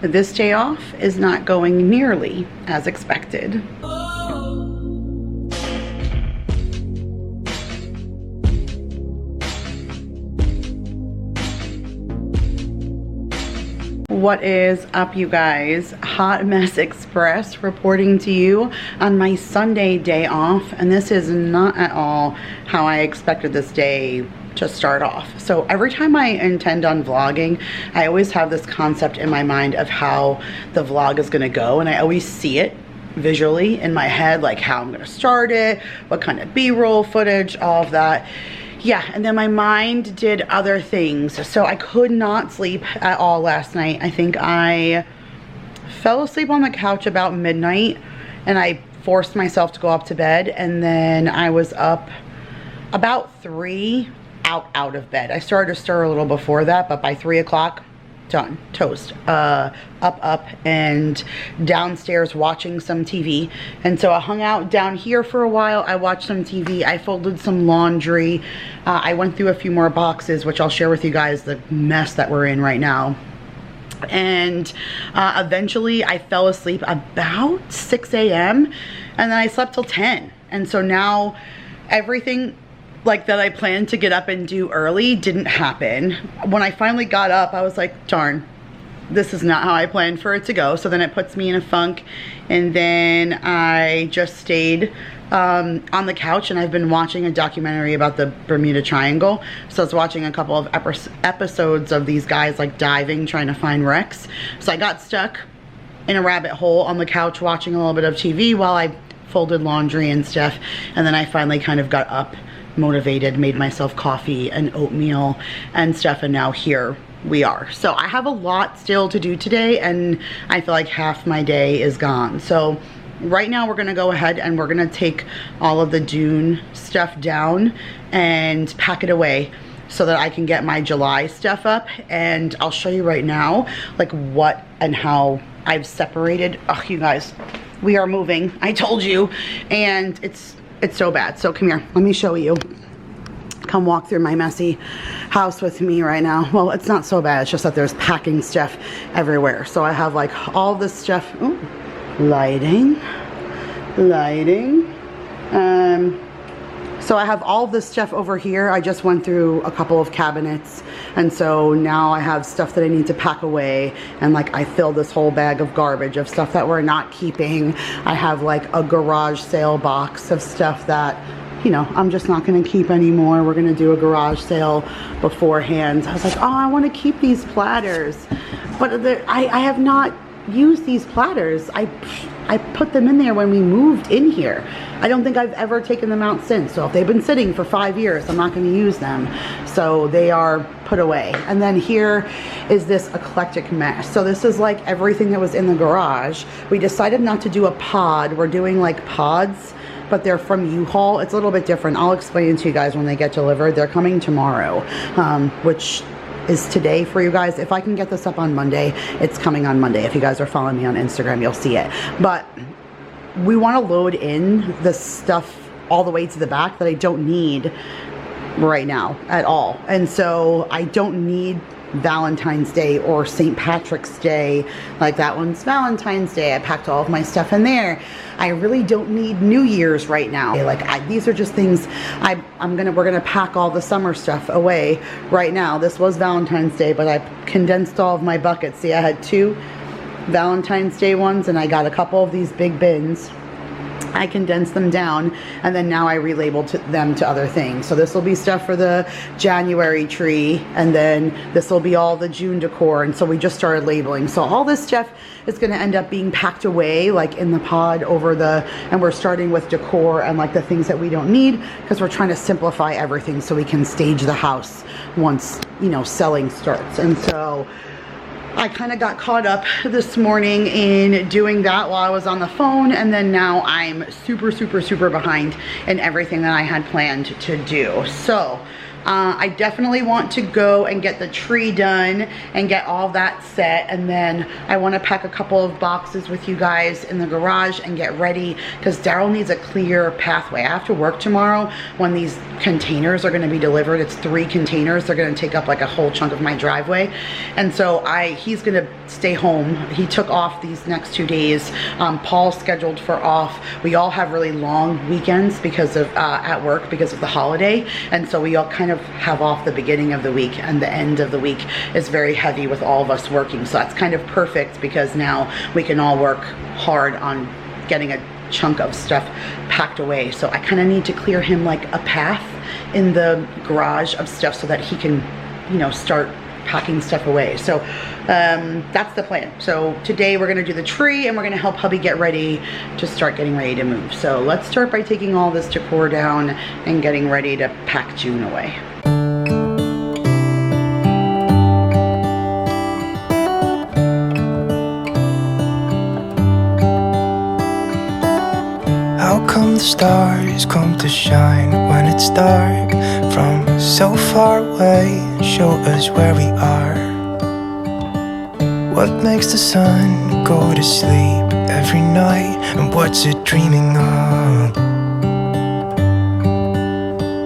this day off is not going nearly as expected. What is up, you guys? Hot Mess Express reporting to you on my Sunday day off, and this is not at all how I expected this day to start off. So every time I intend on vlogging, I always have this concept in my mind of how the vlog is gonna go, and I always see it visually in my head, like how I'm gonna start it, what kind of B-roll footage, all of that. Yeah, and then my mind did other things. So I could not sleep at all last night. I think I fell asleep on the couch about midnight, and I forced myself to go up to bed, and then I was up about 3 out of bed. I started to stir a little before that, but by 3 o'clock, done, toast. Up and downstairs watching some TV. And so I hung out down here for a while. I watched some TV. I folded some laundry. I went through a few more boxes, which I'll share with you guys the mess that we're in right now. And eventually I fell asleep about 6 a.m. and then I slept till 10. And so now everything like that I planned to get up and do early didn't happen. When I finally got up, I was like, darn, this is not how I planned for it to go. So then it puts me in a funk, and then I just stayed on the couch, and I've been watching a documentary about the Bermuda Triangle. So I was watching a couple of episodes of these guys like diving, trying to find wrecks. So I got stuck in a rabbit hole on the couch watching a little bit of TV while I folded laundry and stuff. And then I finally kind of got up, motivated, made myself coffee and oatmeal and stuff, and now here we are. So I have a lot still to do today, and I feel like half my day is gone. So right now we're gonna go ahead and we're gonna take all of the Dune stuff down and pack it away so that I can get my July stuff up. And I'll show you right now like what and how I've separated. Oh, you guys, we are moving, I told you, and it's so bad. So come here, let me show you. Come walk through my messy house with me right now. Well, it's not so bad, it's just that there's packing stuff everywhere. So I have like all this stuff. Ooh, lighting. So I have all this stuff over here. I just went through a couple of cabinets, and so now I have stuff that I need to pack away, and like I filled this whole bag of garbage of stuff that we're not keeping. I have like a garage sale box of stuff that, you know, I'm just not gonna keep anymore. We're gonna do a garage sale beforehand. I was like, oh, I wanna keep these platters, but I have not used these platters. I put them in there when we moved in here. I don't think I've ever taken them out since. So if they've been sitting for 5 years, I'm not gonna use them. So they are put away. And then here is this eclectic mess. So this is like everything that was in the garage. We decided not to do a pod. We're doing like pods, but they're from U-Haul. It's a little bit different. I'll explain it to you guys when they get delivered. They're coming tomorrow, which is today for you guys. If I can get this up on Monday, it's coming on Monday. If you guys are following me on Instagram, you'll see it. But we want to load in the stuff all the way to the back that I don't need right now at all. And so I don't need Valentine's Day or St. Patrick's Day. Like that one's Valentine's Day. I packed all of my stuff in there. I really don't need New Year's right now. Like these are just things we're gonna pack all the summer stuff away right now. This was Valentine's Day, but I condensed all of my buckets. See, I had 2 Valentine's Day ones, and I got a couple of these big bins. I condensed them down, and then now I relabeled them to other things. So this will be stuff for the January tree, and then this will be all the June decor. And so we just started labeling. So all this stuff is going to end up being packed away like in the pod and we're starting with decor and like the things that we don't need, because we're trying to simplify everything so we can stage the house once, you know, selling starts. And so I kind of got caught up this morning in doing that while I was on the phone, and then now I'm super behind in everything that I had planned to do. So I definitely want to go and get the tree done and get all that set, and then I want to pack a couple of boxes with you guys in the garage and get ready, because Daryl needs a clear pathway. I have to work tomorrow when these containers are going to be delivered. It's 3 containers. They're going to take up like a whole chunk of my driveway, and so he's going to stay home. He took off these next 2 days. Paul's scheduled for off. We all have really long weekends because of at work because of the holiday, and so we all kind of have off the beginning of the week, and the end of the week is very heavy with all of us working. So that's kind of perfect, because now we can all work hard on getting a chunk of stuff packed away. So I kind of need to clear him like a path in the garage of stuff so that he can, you know, start packing stuff away. So that's the plan. So today we're gonna do the tree, and we're gonna help hubby get ready to start getting ready to move. So let's start by taking all this decor down and getting ready to pack June away. How come the stars come to shine when it's dark from so far away and show us where we are? What makes the sun go to sleep every night, and what's it dreaming of?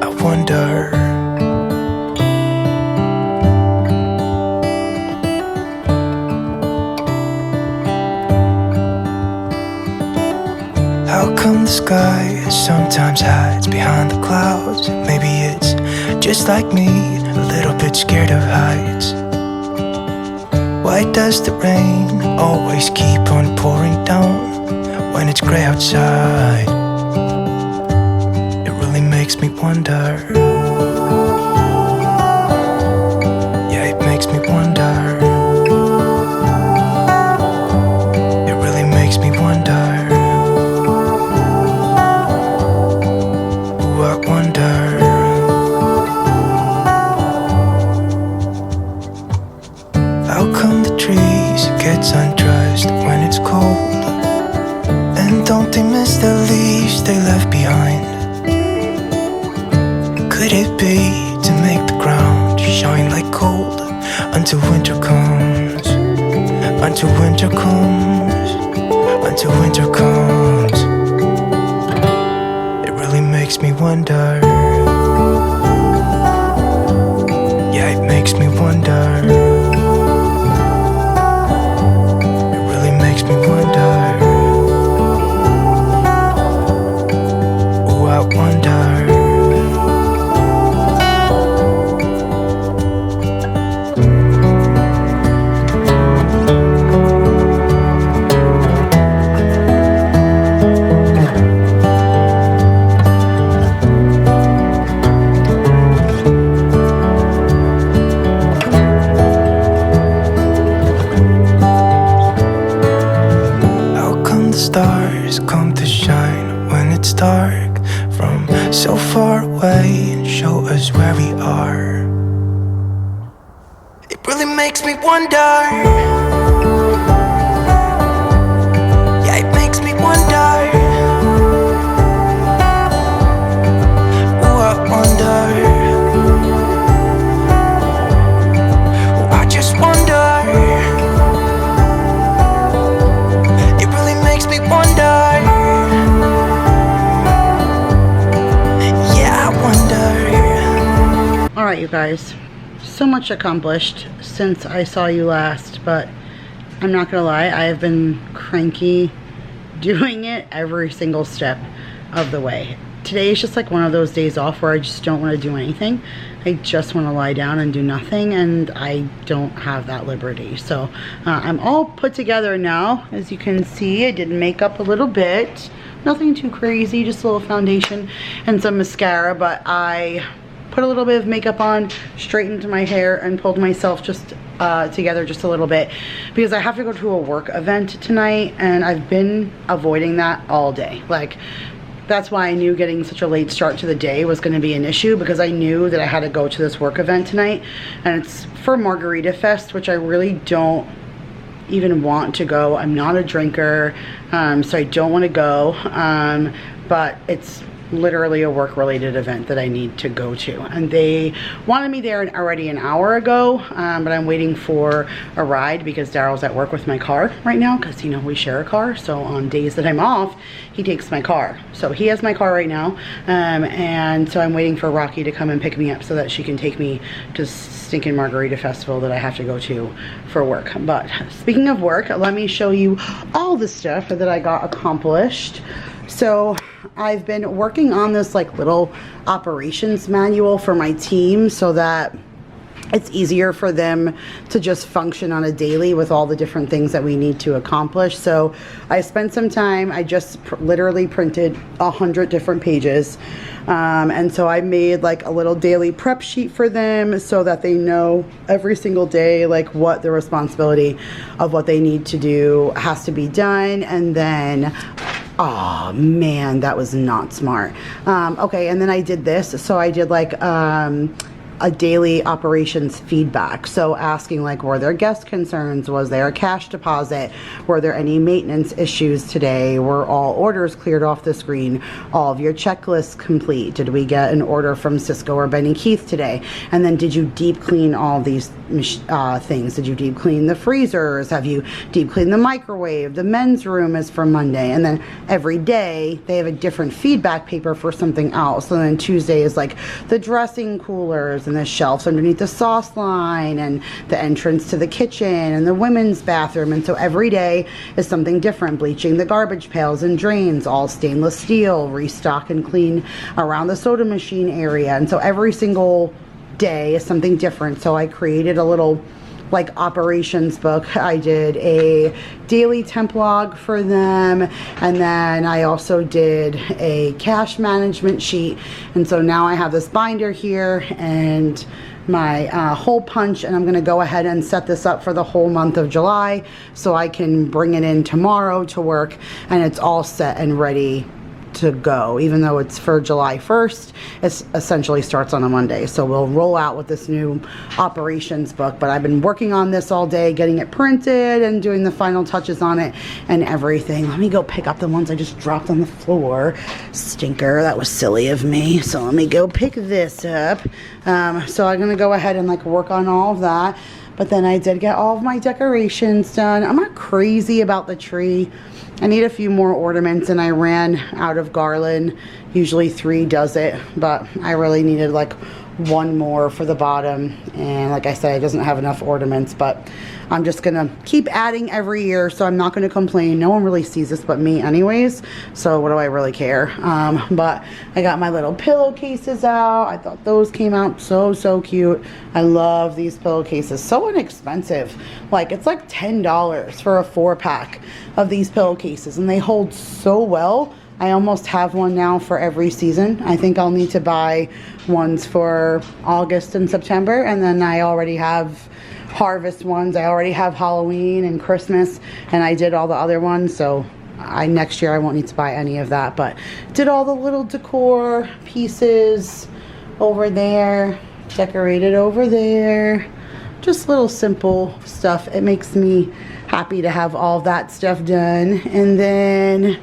I wonder. How come the sky sometimes hides behind the clouds? Maybe it's just like me, a little bit scared of heights. Why does the rain always keep on pouring down when it's gray outside? It really makes me wonder. Yeah, it makes me wonder. It really makes me wonder. I wonder. How come the trees get undressed when it's cold? And don't they miss the leaves they left behind? Could it be to make the ground shine like gold until winter comes? Until winter comes. Until winter comes. Makes me wonder. Yeah, it makes me wonder. It really makes me wonder. Oh, I wonder. Stars come to shine when it's dark from so far away and show us where we are. It really makes me wonder. Yeah, it makes me wonder. Oh, I wonder. Oh, I just wonder. Alright, you guys, so much accomplished since I saw you last, but I'm not gonna lie, I have been cranky doing it every single step of the way. Today is just like one of those days off where I just don't want to do anything. I just want to lie down and do nothing, and I don't have that liberty. So I'm all put together now. As you can see, I did makeup a little bit. Nothing too crazy, just a little foundation and some mascara, but I put a little bit of makeup on, straightened my hair, and pulled myself just together just a little bit because I have to go to a work event tonight, and I've been avoiding that all day. Like, that's why I knew getting such a late start to the day was going to be an issue, because I knew that I had to go to this work event tonight, and it's for Margarita Fest, which I really don't even want to go. I'm not a drinker, so I don't want to go, but it's literally a work-related event that I need to go to, and they wanted me there already an hour ago, but I'm waiting for a ride because Daryl's at work with my car right now, because, you know, we share a car. So on days that I'm off, he takes my car. So he has my car right now, and so I'm waiting for Rocki to come and pick me up so that she can take me to stinking Margarita Festival that I have to go to for work. But speaking of work, let me show you all the stuff that I got accomplished. So I've been working on this like little operations manual for my team so that it's easier for them to just function on a daily with all the different things that we need to accomplish. So I spent some time, I just literally printed 100 different pages. And so I made like a little daily prep sheet for them so that they know every single day like what the responsibility of what they need to do has to be done. And then, oh man, that was not smart. Okay, and then I did this. So I did like a daily operations feedback. So asking like, were there guest concerns? Was there a cash deposit? Were there any maintenance issues today? Were all orders cleared off the screen? All of your checklists complete? Did we get an order from Cisco or Benny Keith today? And then did you deep clean all these things? Did you deep clean the freezers? Have you deep cleaned the microwave? The men's room is for Monday. And then every day they have a different feedback paper for something else. So then Tuesday is like the dressing coolers and the shelves underneath the sauce line and the entrance to the kitchen and the women's bathroom. And so every day is something different. Bleaching the garbage pails and drains, all stainless steel, restock and clean around the soda machine area. And so every single day is something different. So I created a little like operations book. I did a daily temp log for them, and then I also did a cash management sheet. And so now I have this binder here and my hole punch, and I'm gonna go ahead and set this up for the whole month of July so I can bring it in tomorrow to work and it's all set and ready to go. Even though it's for July 1st, it essentially starts on a Monday. So we'll roll out with this new operations book, but I've been working on this all day, getting it printed and doing the final touches on it and everything. Let me go pick up the ones I just dropped on the floor. Stinker, that was silly of me. So let me go pick this up. So I'm gonna go ahead and like work on all of that. But then I did get all of my decorations done. I'm not crazy about the tree. I need a few more ornaments and I ran out of garland. Usually 3 does it, but I really needed like 1 more for the bottom. And like I said, it doesn't have enough ornaments, but I'm just gonna keep adding every year, so I'm not gonna complain. No one really sees this but me anyways, so what do I really care? But I got my little pillowcases out. I thought those came out so cute. I love these pillowcases. So inexpensive. Like, it's like $10 for a 4-pack of these pillowcases, and they hold so well. I almost have one now for every season. I think I'll need to buy ones for August and September, and then I already have harvest ones. I already have Halloween and Christmas, and I did all the other ones, so next year I won't need to buy any of that. But did all the little decor pieces over there, decorated over there, just little simple stuff. It makes me happy to have all that stuff done. And then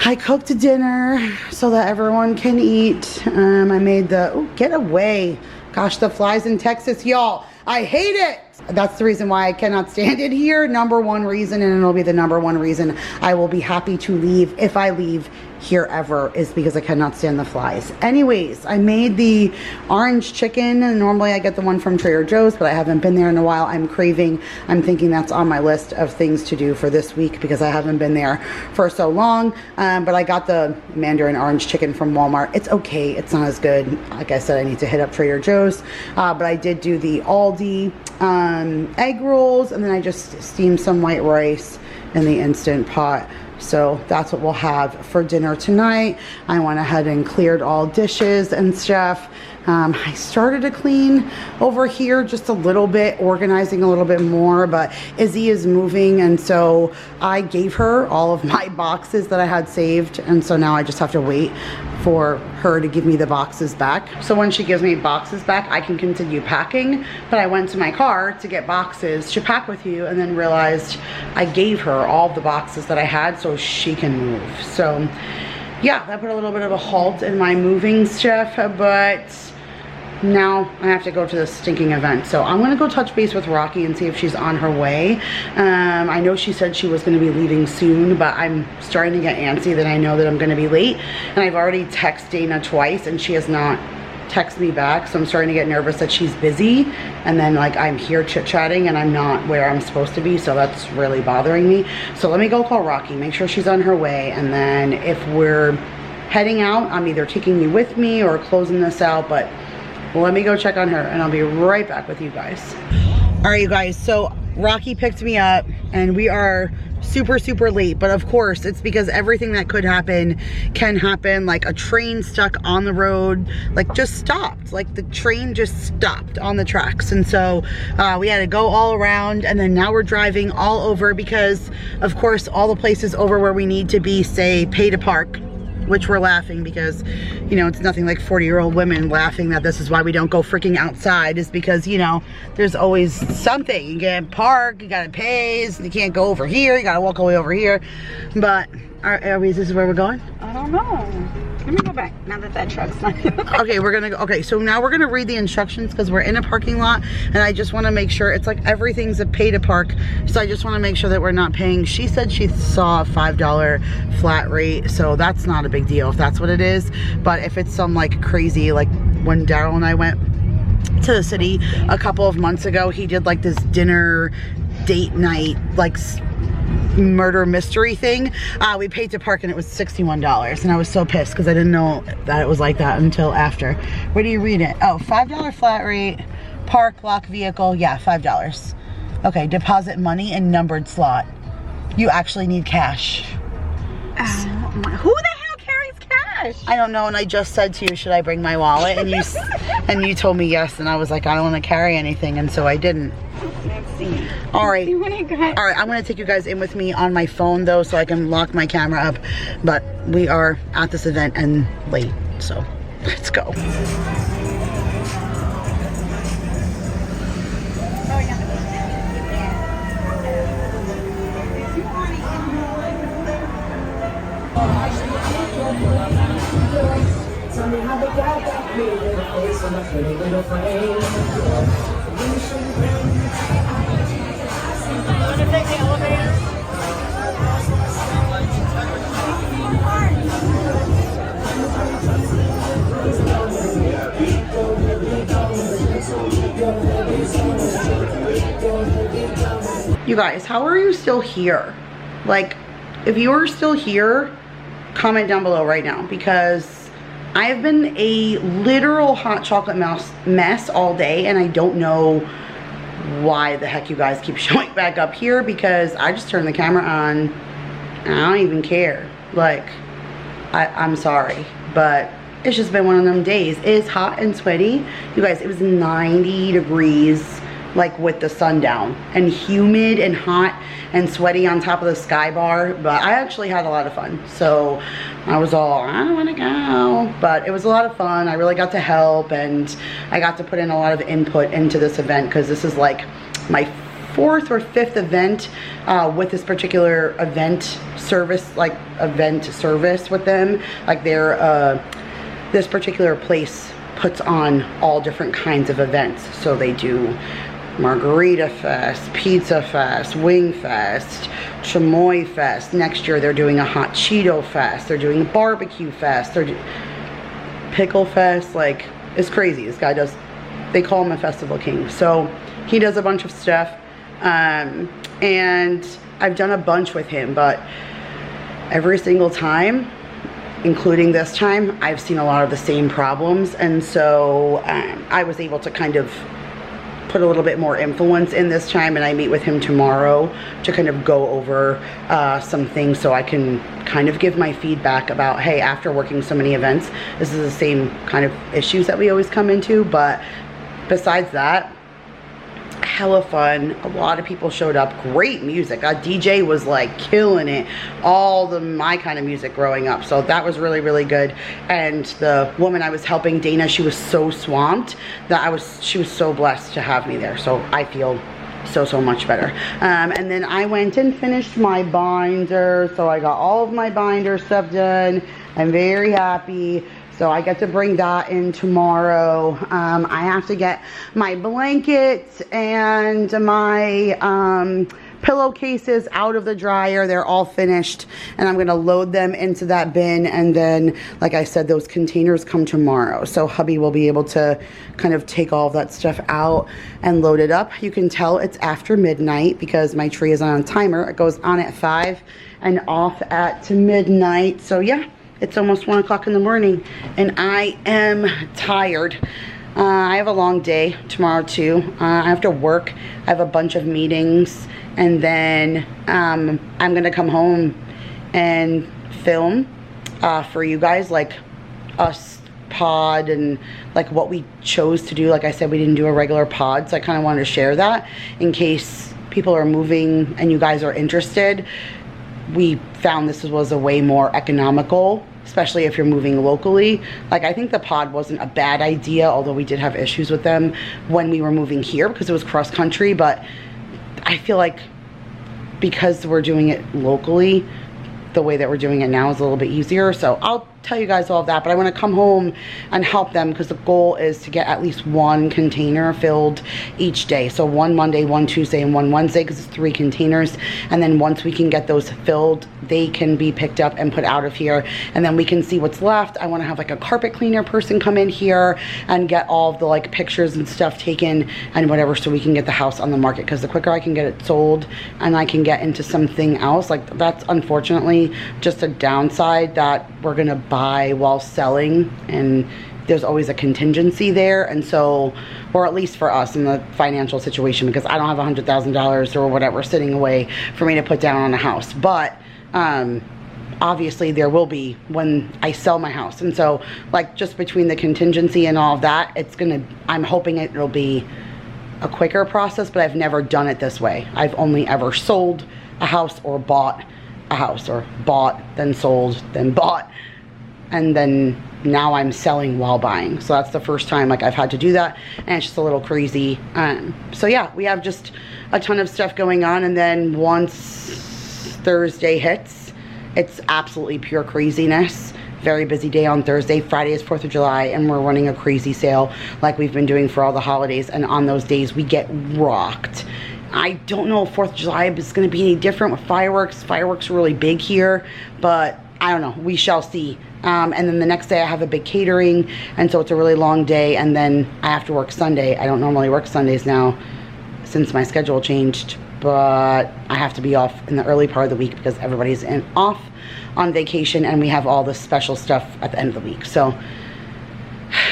I cooked dinner so that everyone can eat. I made the, oh, get away. Gosh, the flies in Texas, y'all. I hate it. That's the reason why I cannot stand it here. Number 1 reason, and it'll be the number 1 reason I will be happy to leave if I leave here ever, is because I cannot stand the flies. Anyways, I made the orange chicken, and normally I get the one from Trader Joe's, but I haven't been there in a while. I'm thinking that's on my list of things to do for this week because I haven't been there for so long. But I got the Mandarin orange chicken from Walmart. It's okay. It's not as good. Like I said, I need to hit up Trader Joe's. But I did do the Aldi egg rolls, and then I just steamed some white rice in the Instant Pot. So that's what we'll have for dinner tonight. I went ahead and cleared all dishes and stuff. I started to clean over here just a little bit, organizing a little bit more, but Izzy is moving, and so I gave her all of my boxes that I had saved, and so now I just have to wait for her to give me the boxes back. So when she gives me boxes back, I can continue packing, but I went to my car to get boxes to pack with you, and then realized I gave her all the boxes that I had so she can move. So yeah, that put a little bit of a halt in my moving stuff, but now I have to go to this stinking event. So I'm gonna go touch base with Rocki and see if she's on her way. I know she said she was gonna be leaving soon, but I'm starting to get antsy that I know that I'm gonna be late. And I've already texted Dana twice and she has not texted me back. So I'm starting to get nervous that she's busy. And then like I'm here chit-chatting and I'm not where I'm supposed to be. So that's really bothering me. So let me go call Rocki, make sure she's on her way. And then if we're heading out, I'm either taking you with me or closing this out, but let me go check on her and I'll be right back with you guys. All right, you guys, so Rocki picked me up and we are super late, but of course it's because everything that could happen can happen. Like a train stuck on the road, like just stopped, like the train just stopped on the tracks. And so we had to go all around, and then now we're driving all over because of course all the places over where we need to be say pay to park, which we're laughing because, you know, it's nothing like 40-year-old women laughing that this is why we don't go freaking outside, is because, you know, there's always something. You can't park, you gotta pay, you can't go over here, you gotta walk all the way over here. But, this is where we're going? I don't know. Let me go back now that that truck's not here. Okay, we're gonna go. Okay, so now we're gonna read the instructions because we're in a parking lot and I just wanna make sure, it's like everything's a pay to park. So I just wanna make sure that we're not paying. She said she saw a $5 flat rate, so that's not a big deal if that's what it is. But if it's some like crazy, like when Daryl and I went to the city a couple of months ago, he did like this dinner date night, like murder mystery thing. We paid to park and it was $61 and I was so pissed because I didn't know that it was like that until after. Where do you read it? Oh, $5 flat rate, park, lock vehicle, yeah, $5. Okay, deposit money and numbered slot. You actually need cash. Who the hell carries cash? I don't know, and I just said to you, should I bring my wallet? And you and you told me yes, and I was like, I don't want to carry anything, and so I didn't. Let's see. All right. All right, I'm gonna take you guys in with me on my phone though, so I can lock my camera up. But we are at this event and late, so let's go. You guys, how are you still here? Like, if you are still here, comment down below right now, because I have been a literal hot chocolate mess all day, and I don't know why the heck you guys keep showing back up here, because I just turned the camera on and I don't even care. Like, I'm sorry, but it's just been one of them days. It's hot and sweaty. You guys, it was 90 degrees, like with the sun down, and humid and hot and sweaty on top of the sky bar. But I actually had a lot of fun. So I was all, I don't want to go, but it was a lot of fun. I really got to help, and I got to put in a lot of input into this event, because this is like my 4th or 5th event with this particular event service with them. Like they're this particular place puts on all different kinds of events. So they do Margarita Fest, Pizza Fest, Wing Fest, Chamoy Fest. Next year they're doing a Hot Cheeto Fest. They're doing a Barbecue Fest. They're Pickle Fest. Like, it's crazy. This guy does, they call him a festival king. So he does a bunch of stuff. And I've done a bunch with him, but every single time, including this time, I've seen a lot of the same problems. And so I was able to kind of put a little bit more influence in this time, and I meet with him tomorrow to kind of go over some things, so I can kind of give my feedback about, hey, after working so many events, this is the same kind of issues that we always come into. But besides that, hella fun. A lot of people showed up. Great music. A DJ was like killing it. All my kind of music growing up. So that was really, really good. And the woman I was helping, Dana, she was so swamped that she was so blessed to have me there. So I feel so much better. And then I went and finished my binder, so I got all of my binder stuff done. I'm very happy. So I get to bring that in tomorrow. I have to get my blankets and my pillowcases out of the dryer. They're all finished, and I'm gonna load them into that bin, and then, like I said, those containers come tomorrow. So hubby will be able to kind of take all of that stuff out and load it up. You can tell it's after midnight because my tree is on a timer. It goes on at 5 and off at midnight. So yeah, it's almost 1 o'clock in the morning, and I am tired. I have a long day tomorrow too. I have to work. I have a bunch of meetings, and then I'm gonna come home and film for you guys, like us pod and like what we chose to do. Like I said, we didn't do a regular pod, so I kind of wanted to share that in case people are moving and you guys are interested. We found this was a way more economical, especially if you're moving locally. Like, I think the pod wasn't a bad idea, although we did have issues with them when we were moving here because it was cross country. But I feel like because we're doing it locally, the way that we're doing it now is a little bit easier. So I'll tell you guys all of that, but I want to come home and help them because the goal is to get at least 1 container filled each day. So 1 Monday, 1 Tuesday, and 1 Wednesday, because it's 3 containers. And then once we can get those filled, they can be picked up and put out of here, and then we can see what's left. I want to have like a carpet cleaner person come in here and get all of the like pictures and stuff taken and whatever, so we can get the house on the market, because the quicker I can get it sold and I can get into something else, like that's unfortunately just a downside that we're gonna buy while selling, and there's always a contingency there. And so, or at least for us in the financial situation, because I don't have $100,000 or whatever sitting away for me to put down on a house. But obviously there will be when I sell my house. And so like just between the contingency and all of that, I'm hoping it'll be a quicker process, but I've never done it this way. I've only ever sold a house or bought a house, or bought, then sold, then bought, and then now I'm selling while buying. So that's the first time like I've had to do that, and it's just a little crazy. So yeah, we have just a ton of stuff going on, and then once Thursday hits, it's absolutely pure craziness. Very busy day on Thursday. Friday is 4th of July, and we're running a crazy sale like we've been doing for all the holidays, and on those days we get rocked. I don't know if 4th of July is going to be any different with fireworks. Fireworks are really big here, but I don't know. We shall see. And then the next day I have a big catering, and so it's a really long day, and then I have to work Sunday. I don't normally work Sundays now since my schedule changed, but I have to be off in the early part of the week because everybody's off on vacation, and we have all this special stuff at the end of the week. So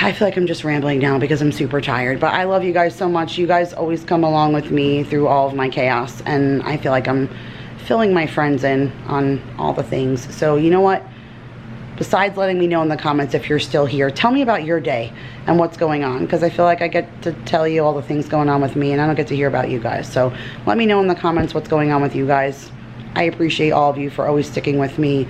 I feel like I'm just rambling now because I'm super tired, but I love you guys so much. You guys always come along with me through all of my chaos, and I feel like I'm filling my friends in on all the things. So you know what? Besides letting me know in the comments if you're still here, tell me about your day and what's going on, because I feel like I get to tell you all the things going on with me, and I don't get to hear about you guys. So let me know in the comments what's going on with you guys. I appreciate all of you for always sticking with me,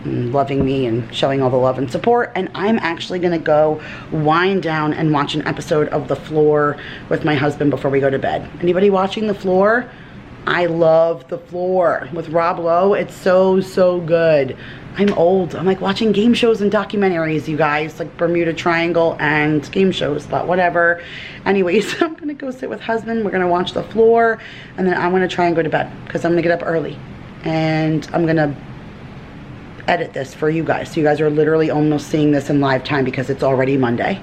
loving me, and showing all the love and support. And I'm actually gonna go wind down and watch an episode of The Floor with my husband before we go to bed. Anybody watching The Floor? I love The Floor with Rob Lowe. It's so good. I'm old. I'm like watching game shows and documentaries, you guys, like Bermuda Triangle and game shows, but whatever. Anyways, I'm gonna go sit with husband. We're gonna watch The Floor, and then I'm gonna try and go to bed because I'm gonna get up early, and I'm gonna edit this for you guys. So you guys are literally almost seeing this in live time because it's already Monday,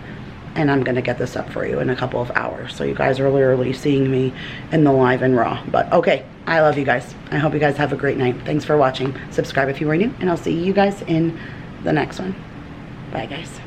and I'm gonna get this up for you in a couple of hours. So you guys are literally seeing me in the live and raw. But okay, I love you guys. I hope you guys have a great night. Thanks for watching. Subscribe if you are new, and I'll see you guys in the next one. Bye guys.